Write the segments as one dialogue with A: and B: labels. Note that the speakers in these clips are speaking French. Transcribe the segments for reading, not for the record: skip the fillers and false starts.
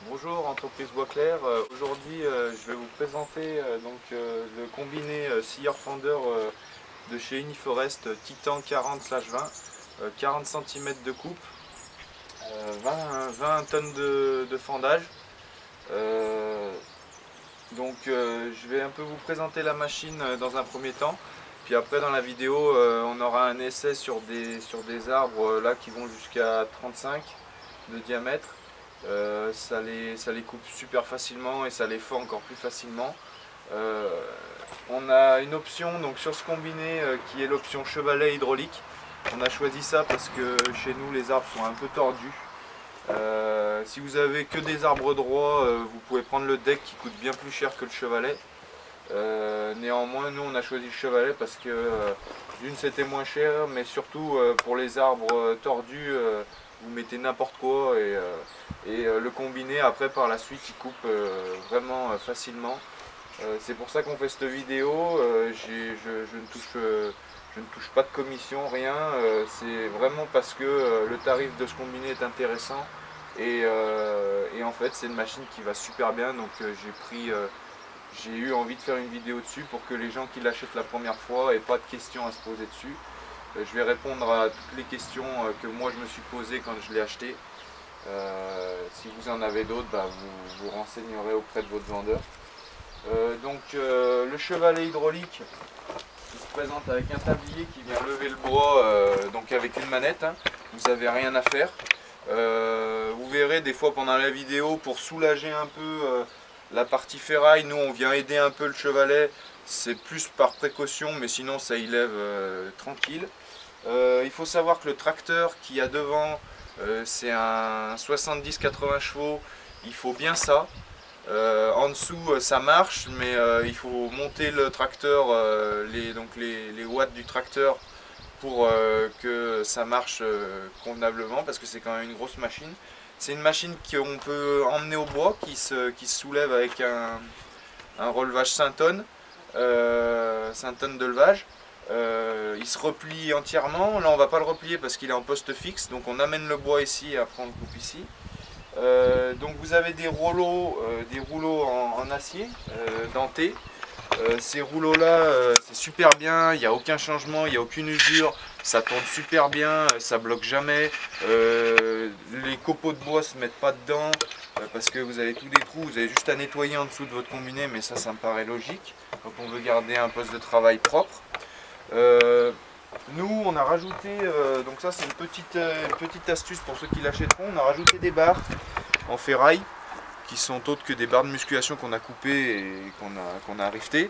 A: Bonjour entreprise Boisclair. Aujourd'hui je vais vous présenter le combiné scieur fendeur de chez Uniforest Titan 40/20, 40 cm de coupe, 20 tonnes de fendage. Euh, je vais un peu vous présenter la machine dans un premier temps. Puis après dans la vidéo on aura un essai sur des arbres là qui vont jusqu'à 35 de diamètre. Ça les coupe super facilement et ça les fend encore plus facilement. Euh, on a une option donc sur ce combiné qui est l'option chevalet hydraulique. On a choisi ça parce que chez nous les arbres sont un peu tordus. Si vous avez que des arbres droits, vous pouvez prendre le deck qui coûte bien plus cher que le chevalet. Néanmoins, nous on a choisi le chevalet parce que d'une c'était moins cher, mais surtout pour les arbres tordus, vous mettez n'importe quoi et le combiné après par la suite il coupe vraiment facilement. C'est pour ça qu'on fait cette vidéo. Je ne touche pas de commission, rien. C'est vraiment parce que le tarif de ce combiné est intéressant et en fait c'est une machine qui va super bien, donc j'ai eu envie de faire une vidéo dessus pour que les gens qui l'achètent la première fois n'aient pas de questions à se poser dessus. Je vais répondre à toutes les questions que moi je me suis posées quand je l'ai acheté. Si vous en avez d'autres, vous vous renseignerez auprès de votre vendeur. Le chevalet hydraulique il se présente avec un tablier qui vient lever le bois donc avec une manette, hein. Vous n'avez rien à faire. Vous verrez des fois pendant la vidéo pour soulager un peu la partie ferraille, nous on vient aider un peu le chevalet, c'est plus par précaution mais sinon ça y lève tranquille. Il faut savoir que le tracteur qui y a devant c'est un 70-80 chevaux, il faut bien ça. En dessous ça marche mais il faut monter le tracteur, les watts du tracteur pour que ça marche convenablement parce que c'est quand même une grosse machine. C'est une machine qu'on peut emmener au bois qui se soulève avec un relevage 5 tonnes, 5 tonnes de levage. Il se replie entièrement. Là on va pas le replier parce qu'il est en poste fixe, donc on amène le bois ici et après on le coupe ici. Donc vous avez des rouleaux en acier dentés. Ces rouleaux là c'est super bien, il n'y a aucun changement, il n'y a aucune usure, ça tourne super bien, ça bloque jamais. Les copeaux de bois se mettent pas dedans parce que vous avez tous des trous, vous avez juste à nettoyer en dessous de votre combiné, mais ça me paraît logique quand on veut garder un poste de travail propre. Nous on a rajouté, donc ça c'est une petite astuce pour ceux qui l'achèteront, on a rajouté des barres en ferraille qui sont autres que des barres de musculation qu'on a coupées et qu'on a riftées,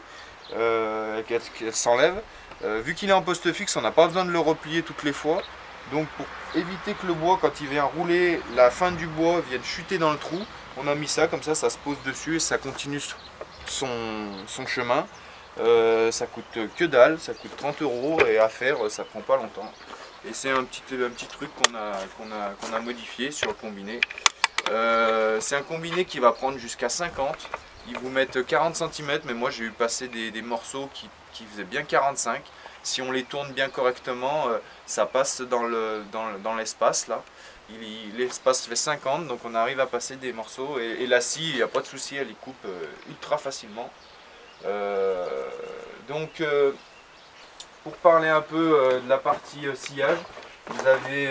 A: qu'elles s'enlèvent. Vu qu'il est en poste fixe, on n'a pas besoin de le replier toutes les fois. Donc pour éviter que le bois, quand il vient rouler, la fin du bois vienne chuter dans le trou, on a mis ça, comme ça se pose dessus et ça continue son chemin. Ça coûte que dalle, ça coûte 30 € et à faire ça prend pas longtemps. Et c'est un petit truc qu'on a modifié sur le combiné. C'est un combiné qui va prendre jusqu'à 50. Ils vous mettent 40 cm, mais moi j'ai eu passer des morceaux qui faisaient bien 45. Si on les tourne bien correctement, ça passe dans l'espace là. L'espace fait 50, donc on arrive à passer des morceaux. Et la scie, il n'y a pas de souci, elle les coupe ultra facilement. Pour parler un peu de la partie sciage, vous avez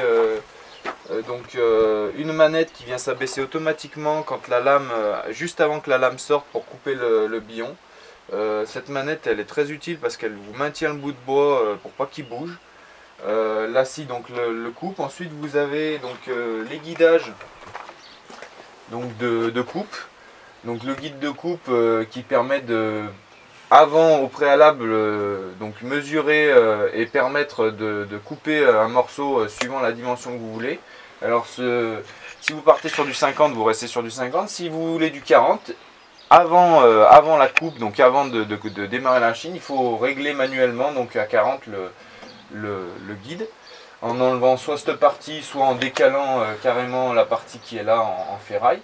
A: une manette qui vient s'abaisser automatiquement quand la lame, juste avant que la lame sorte pour couper le billon. Cette manette elle est très utile parce qu'elle vous maintient le bout de bois pour pas qu'il bouge. La scie donc le coupe. Ensuite vous avez donc les guidages donc de coupe. Donc le guide de coupe qui permet de au préalable donc mesurer et permettre de couper un morceau suivant la dimension que vous voulez. Alors si vous partez sur du 50, vous restez sur du 50. Si vous voulez du 40, avant la coupe, donc avant de démarrer la machine, il faut régler manuellement donc à 40 le guide, en enlevant soit cette partie, soit en décalant carrément la partie qui est là en ferraille.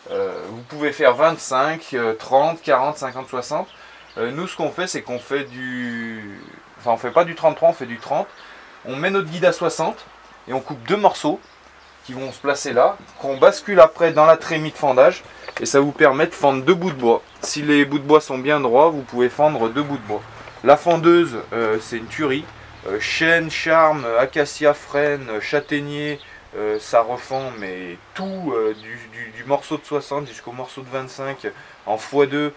A: Vous pouvez faire 25, 30, 40, 50, 60. Nous ce qu'on fait c'est qu'on fait on fait pas du 33, on fait du 30. On met notre guide à 60 et on coupe deux morceaux. qui vont se placer là, qu'on bascule après dans la trémie de fendage, et ça vous permet de fendre 2 bouts de bois. Si les bouts de bois sont bien droits, vous pouvez fendre 2 bouts de bois. La fendeuse, c'est une tuerie. Chêne, charme, acacia, frêne, châtaignier, ça refend, mais tout, du morceau de 60 jusqu'au morceau de 25 en x2.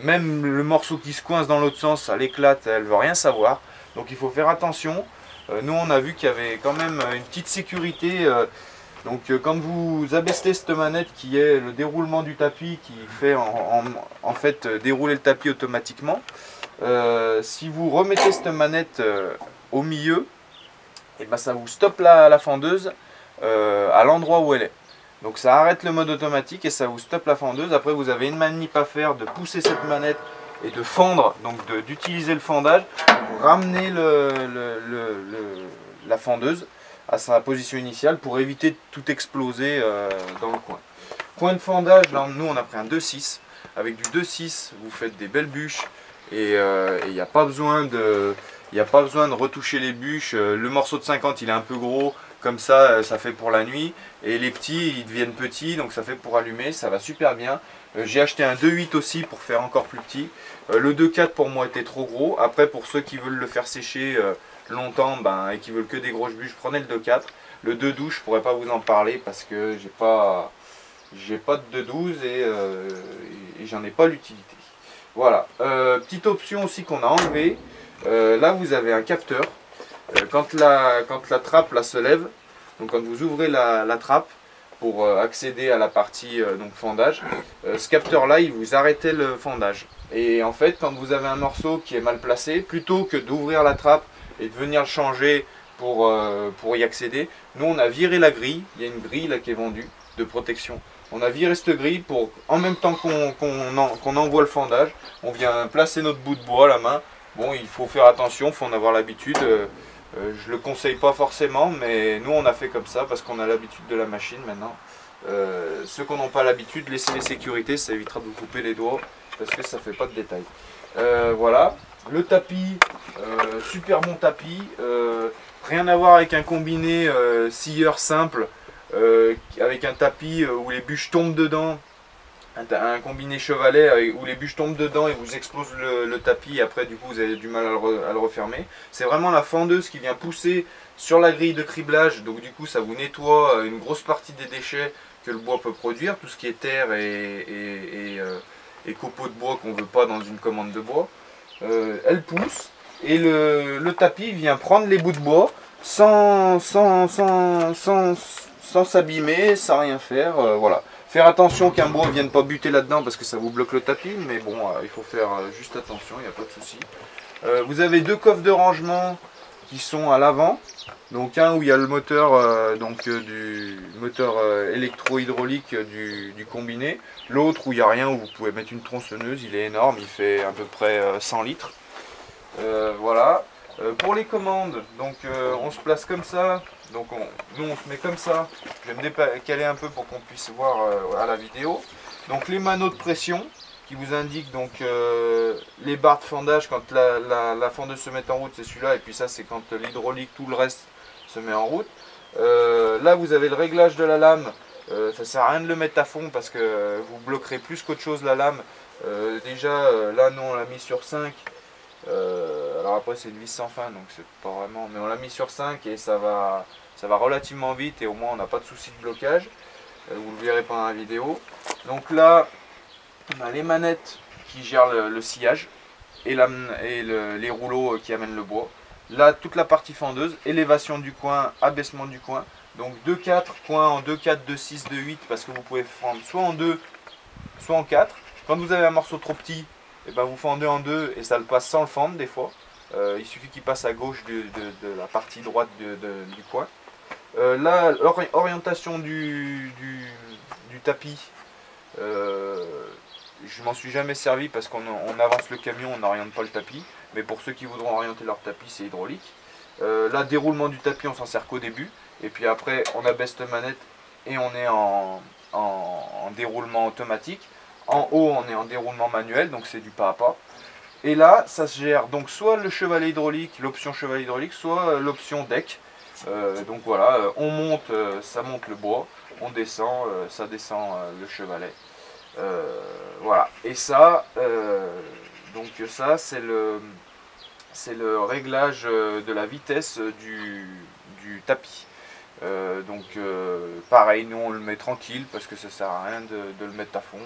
A: Même le morceau qui se coince dans l'autre sens, ça l'éclate, elle veut rien savoir. Donc il faut faire attention. Nous on a vu qu'il y avait quand même une petite sécurité. Donc quand vous abaissez cette manette qui est le déroulement du tapis, qui fait en fait dérouler le tapis automatiquement, si vous remettez cette manette au milieu, et ben ça vous stoppe la fendeuse à l'endroit où elle est. Donc ça arrête le mode automatique et ça vous stoppe la fendeuse. Après vous avez une manip à faire de pousser cette manette et de fendre, donc d'utiliser le fendage pour ramener la fendeuse à sa position initiale pour éviter de tout exploser dans le coin. Coin de fendage, là nous on a pris un 2,6. Avec du 2,6 vous faites des belles bûches et il n'y a pas besoin de retoucher les bûches. Le morceau de 50 il est un peu gros, comme ça ça fait pour la nuit, et les petits ils deviennent petits, donc ça fait pour allumer, ça va super bien. J'ai acheté un 2,8 aussi pour faire encore plus petit. Le 2,4 pour moi était trop gros. Après pour ceux qui veulent le faire sécher longtemps et qui veulent que des grosses bûches, prenez le 2,4. Le 2,12 je pourrais pas vous en parler parce que j'ai pas de 2,12 et j'en ai pas l'utilité. Voilà, petite option aussi qu'on a enlevé. Là vous avez un capteur. Quand la trappe là, se lève, donc quand vous ouvrez la trappe pour accéder à la partie donc fendage, ce capteur là il vous arrête le fendage. Et en fait quand vous avez un morceau qui est mal placé, plutôt que d'ouvrir la trappe et de venir le changer pour y accéder, nous on a viré la grille. Il y a une grille là qui est vendue de protection. On a viré cette grille pour, en même temps qu'on envoie le fendage, on vient placer notre bout de bois à la main. Bon, il faut faire attention, il faut en avoir l'habitude. Je le conseille pas forcément, mais nous on a fait comme ça parce qu'on a l'habitude de la machine maintenant. Ceux qui n'ont pas l'habitude, laissez les sécurités, ça évitera de vous couper les doigts parce que ça fait pas de détails. Voilà, le tapis, super bon tapis, rien à voir avec un combiné scieur simple, avec un tapis où les bûches tombent dedans. Un combiné chevalet où les bûches tombent dedans et vous explose le tapis, et après du coup vous avez du mal à le refermer. C'est vraiment la fendeuse qui vient pousser sur la grille de criblage, donc du coup ça vous nettoie une grosse partie des déchets que le bois peut produire, tout ce qui est terre et copeaux de bois qu'on ne veut pas dans une commande de bois. Elle pousse et le tapis vient prendre les bouts de bois sans s'abîmer, sans rien faire, voilà. Faire attention qu'un bois ne vienne pas buter là-dedans parce que ça vous bloque le tapis, mais bon, il faut faire juste attention, il n'y a pas de souci. Vous avez 2 coffres de rangement qui sont à l'avant. Donc un où il y a le moteur, du moteur électro-hydraulique du combiné. L'autre où il n'y a rien, où vous pouvez mettre une tronçonneuse, il est énorme, il fait à peu près 100 litres. Voilà. Pour les commandes, donc on se place comme ça, donc nous on se met comme ça. Je vais me décaler un peu pour qu'on puisse voir à la vidéo. Donc les maneaux de pression qui vous indiquent donc les barres de fendage quand la fendeuse se met en route, c'est celui-là, et puis ça c'est quand l'hydraulique, tout le reste se met en route. Là vous avez le réglage de la lame. Ça sert à rien de le mettre à fond parce que vous bloquerez plus qu'autre chose la lame. Déjà là nous on l'a mis sur 5. Alors après c'est une vis sans fin, donc c'est pas vraiment, mais on l'a mis sur 5 et ça va relativement vite, et au moins on n'a pas de souci de blocage. Vous le verrez pendant la vidéo. Donc là on a les manettes qui gèrent le sciage et les rouleaux qui amènent le bois. Là toute la partie fendeuse, élévation du coin, abaissement du coin. Donc 2-4, coin en 2-4, 2-6, 2-8, parce que vous pouvez fendre soit en 2, soit en 4. Quand vous avez un morceau trop petit, et ben vous fendez en 2 et ça le passe sans le fendre des fois. Il suffit qu'il passe à gauche de la partie droite du coin. Là, l'orientation du tapis, je m'en suis jamais servi parce qu'on avance le camion, on n'oriente pas le tapis. Mais pour ceux qui voudront orienter leur tapis, c'est hydraulique. Là, déroulement du tapis, on s'en sert qu'au début. Et puis après, on abaisse la manette et on est en déroulement automatique. En haut, on est en déroulement manuel, donc c'est du pas à pas. Et là, ça se gère donc soit le chevalet hydraulique, l'option chevalet hydraulique, soit l'option deck. Donc voilà, on monte, ça monte le bois, on descend, ça descend le chevalet. Voilà, et ça, donc ça c'est le réglage de la vitesse du tapis. Donc pareil, nous on le met tranquille parce que ça sert à rien de le mettre à fond.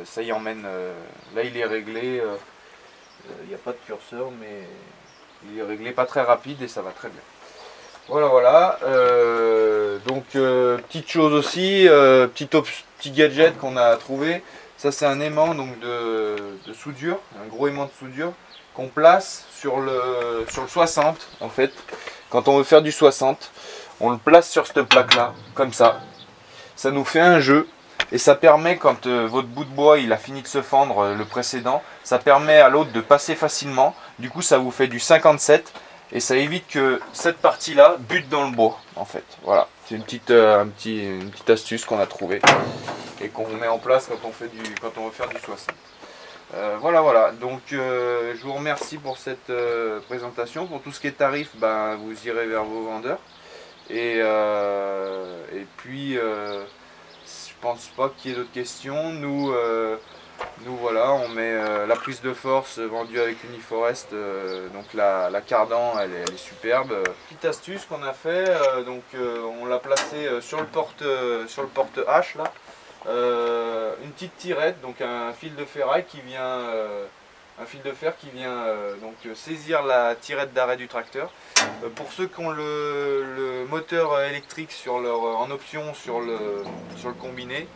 A: Ça y emmène, là il est réglé, il n'y a pas de curseur mais il est réglé pas très rapide et ça va très bien. Voilà, voilà. Donc petite chose aussi, petit gadget qu'on a trouvé. Ça c'est un aimant donc de soudure, un gros aimant de soudure qu'on place sur le 60 en fait. Quand on veut faire du 60, on le place sur cette plaque là, comme ça. Ça nous fait un jeu. Et ça permet, quand votre bout de bois il a fini de se fendre, le précédent, ça permet à l'autre de passer facilement. Du coup ça vous fait du 57 et ça évite que cette partie là bute dans le bois en fait. Voilà, c'est une petite astuce qu'on a trouvée et qu'on met en place quand on veut faire du 60. Voilà, voilà, donc je vous remercie pour cette présentation. Pour tout ce qui est tarif, ben, vous irez vers vos vendeurs. Et puis je pense pas qu'il y ait d'autres questions. Nous voilà, on met la prise de force vendue avec Uniforest, donc la cardan elle est superbe. Petite astuce qu'on a fait, on l'a placé sur le porte H là, une petite tirette, donc un fil de ferraille qui vient, un fil de fer qui vient saisir la tirette d'arrêt du tracteur. Pour ceux qui ont le moteur électrique en option sur le combiné,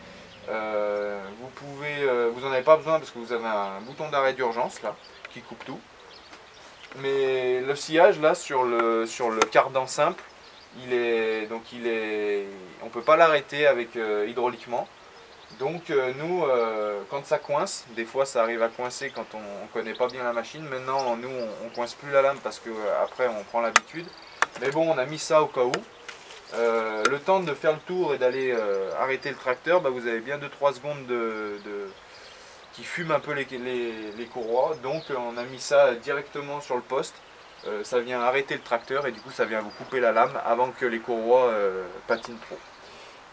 A: vous n'en avez pas besoin parce que vous avez un bouton d'arrêt d'urgence là qui coupe tout. Mais le sciage là sur le cardan simple, on peut pas l'arrêter avec hydrauliquement. Donc nous, quand ça coince, des fois ça arrive à coincer quand on connaît pas bien la machine. Maintenant, nous, on coince plus la lame parce que après on prend l'habitude. Mais bon, on a mis ça au cas où. Le temps de faire le tour et d'aller arrêter le tracteur, bah, vous avez bien 2-3 secondes qui fument un peu les courroies. Donc on a mis ça directement sur le poste. Ça vient arrêter le tracteur et du coup ça vient vous couper la lame avant que les courroies patinent trop.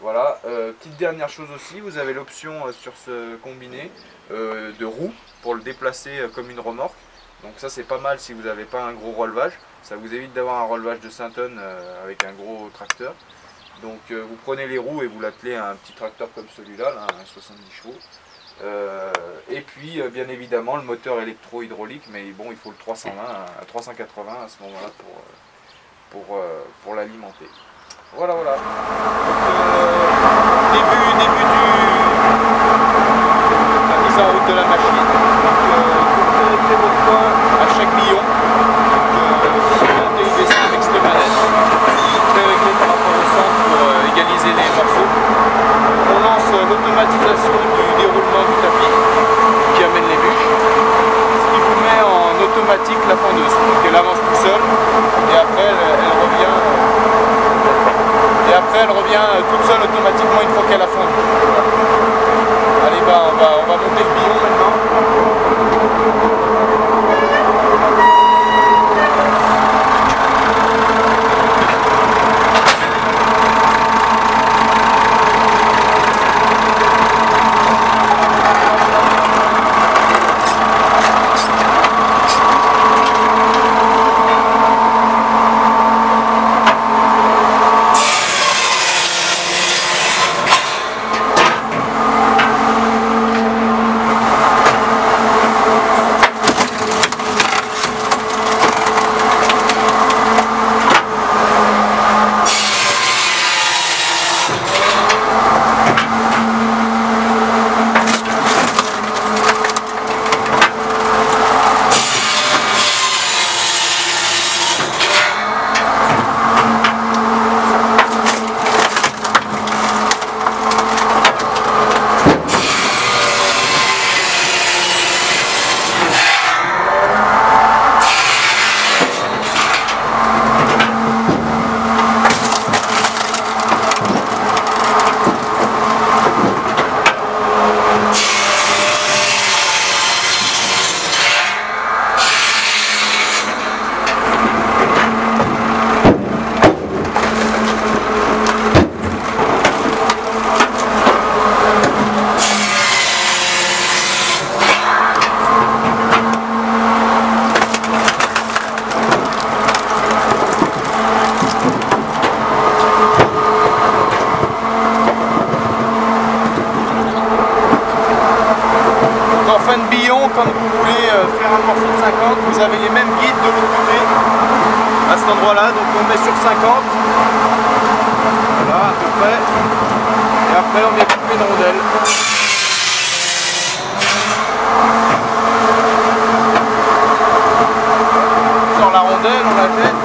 A: Voilà, petite dernière chose aussi, vous avez l'option sur ce combiné de roue pour le déplacer comme une remorque. Donc ça c'est pas mal si vous n'avez pas un gros relevage. Ça vous évite d'avoir un relevage de 5 tonnes avec un gros tracteur. Donc vous prenez les roues et vous l'attelez à un petit tracteur comme celui-là, un 70 chevaux. Et puis bien évidemment le moteur électro-hydraulique, mais bon il faut le 320 à 380 à ce moment-là pour l'alimenter. Voilà, voilà. Début de la mise en route de la machine. Donc, vous connectez votre coin à chaque million. TUVC avec cette manette. Très réglé par rapport au centre pour égaliser les morceaux. On lance l'automatisation du déroulement du tapis qui amène les bûches. Ce qui vous met en automatique la fendeuse. Donc elle avance tout seul et après elle revient. Et après elle revient toute seule automatiquement une fois qu'elle a fondu. Allez, bah, on va monter le billon maintenant. cet endroit-là, donc on met sur 50. Voilà, à peu près. Et après, on vient couper une rondelle. On sort la rondelle, on la jette.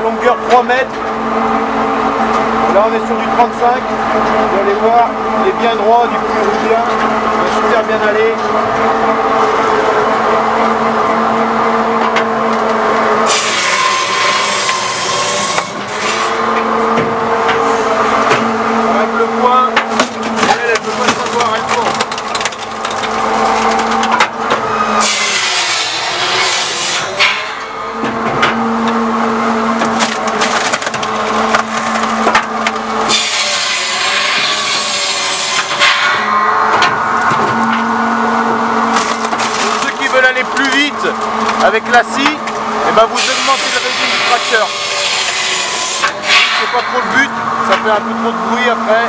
A: Longueur 3 mètres. Là on est sur du 35. Vous allez voir, il est bien droit, du coup il roule bien. Il va super bien aller. Avec le point, elle peut pas savoir, elle tourne. Plus vite avec la scie, et ben vous augmentez le régime du tracteur. C'est pas trop le but, ça fait un peu trop de bruit après.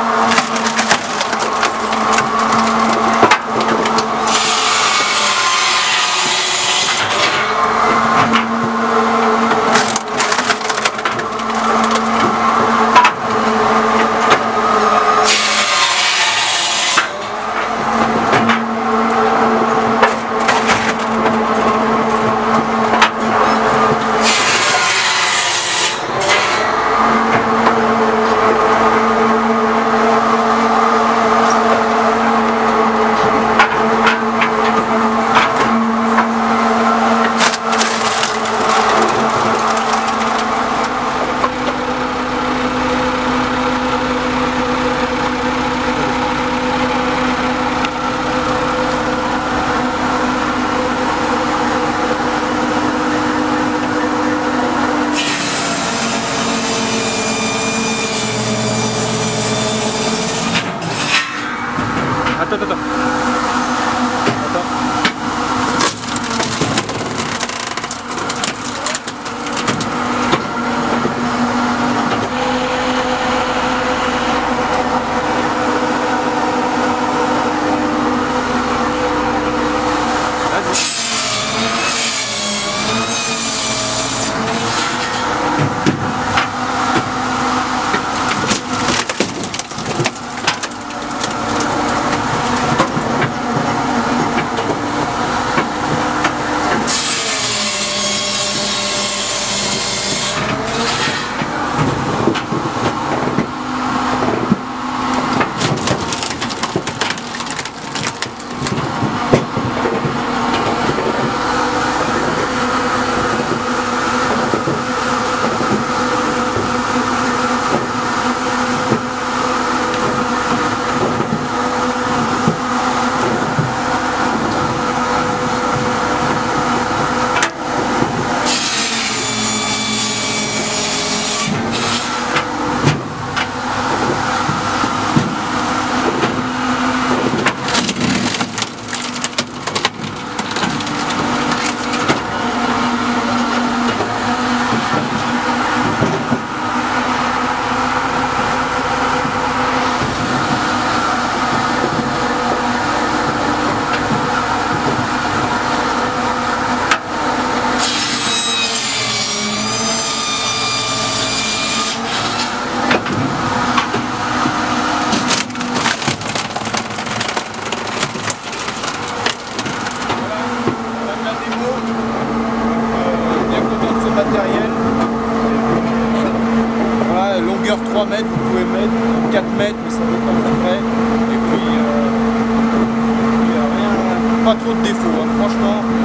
A: matériel. Voilà, longueur 3 mètres, vous pouvez mettre 4 mètres, mais ça dépend à peu près. Et puis, il n'y a rien, pas trop de défauts, hein. Franchement.